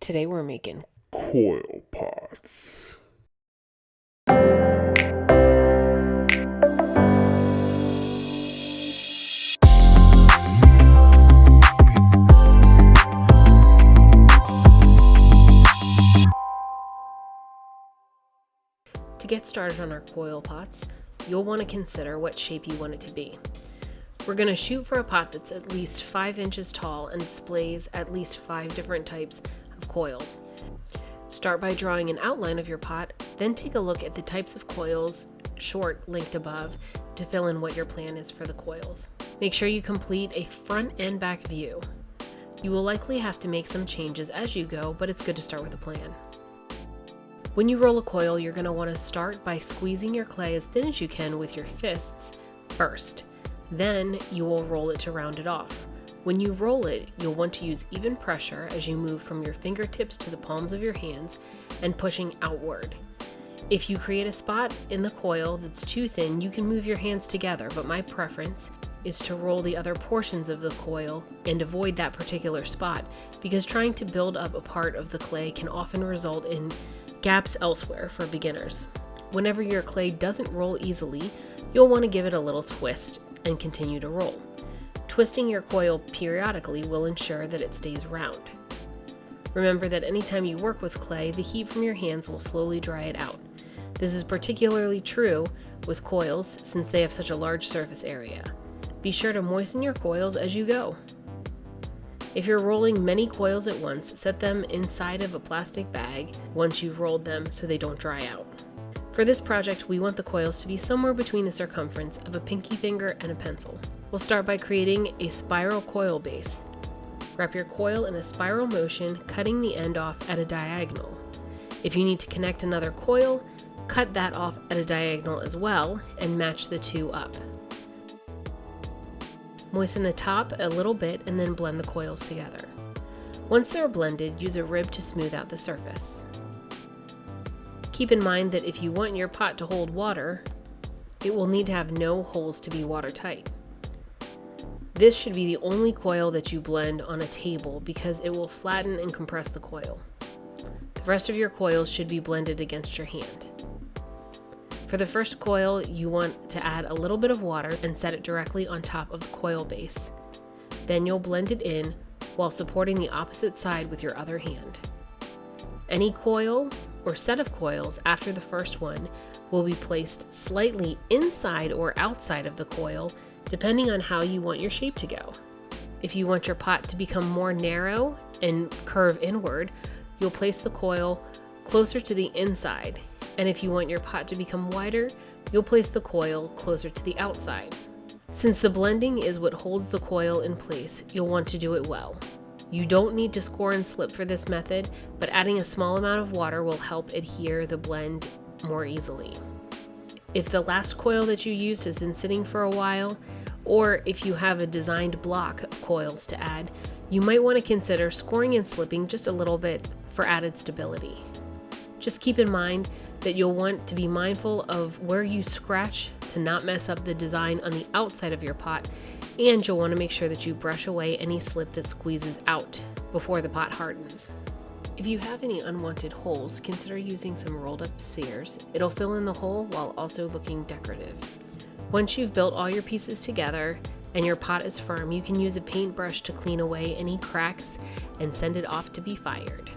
Today we're making coil pots. To get started on our coil pots, you'll want to consider what shape you want it to be. We're going to shoot for a pot that's at least 5 inches tall and displays at least 5 different types of coils. Start by drawing an outline of your pot, then take a look at the types of coils, short linked above, to fill in what your plan is for the coils. Make sure you complete a front and back view. You will likely have to make some changes as you go, but it's good to start with a plan. When you roll a coil, you're going to want to start by squeezing your clay as thin as you can with your fists first. Then you will roll it to round it off. When you roll it, you'll want to use even pressure as you move from your fingertips to the palms of your hands and pushing outward. If you create a spot in the coil that's too thin, you can move your hands together, but my preference is to roll the other portions of the coil and avoid that particular spot, because trying to build up a part of the clay can often result in gaps elsewhere for beginners. Whenever your clay doesn't roll easily, you'll want to give it a little twist and continue to roll. Twisting your coil periodically will ensure that it stays round. Remember that anytime you work with clay, the heat from your hands will slowly dry it out. This is particularly true with coils since they have such a large surface area. Be sure to moisten your coils as you go. If you're rolling many coils at once, set them inside of a plastic bag once you've rolled them so they don't dry out. For this project, we want the coils to be somewhere between the circumference of a pinky finger and a pencil. We'll start by creating a spiral coil base. Wrap your coil in a spiral motion, cutting the end off at a diagonal. If you need to connect another coil, cut that off at a diagonal as well and match the two up. Moisten the top a little bit and then blend the coils together. Once they're blended, use a rib to smooth out the surface. Keep in mind that if you want your pot to hold water, it will need to have no holes to be watertight. This should be the only coil that you blend on a table because it will flatten and compress the coil. The rest of your coils should be blended against your hand. For the first coil, you want to add a little bit of water and set it directly on top of the coil base. Then you'll blend it in while supporting the opposite side with your other hand. Any coil or set of coils after the first one will be placed slightly inside or outside of the coil, depending on how you want your shape to go. If you want your pot to become more narrow and curve inward, you'll place the coil closer to the inside. And if you want your pot to become wider, you'll place the coil closer to the outside. Since the blending is what holds the coil in place, you'll want to do it well. You don't need to score and slip for this method, but adding a small amount of water will help adhere the blend more easily. If the last coil that you used has been sitting for a while, or if you have a designed block of coils to add, you might want to consider scoring and slipping just a little bit for added stability. Just keep in mind that you'll want to be mindful of where you scratch to not mess up the design on the outside of your pot, and you'll want to make sure that you brush away any slip that squeezes out before the pot hardens. If you have any unwanted holes, consider using some rolled up spheres. It'll fill in the hole while also looking decorative. Once you've built all your pieces together and your pot is firm, you can use a paintbrush to clean away any cracks and send it off to be fired.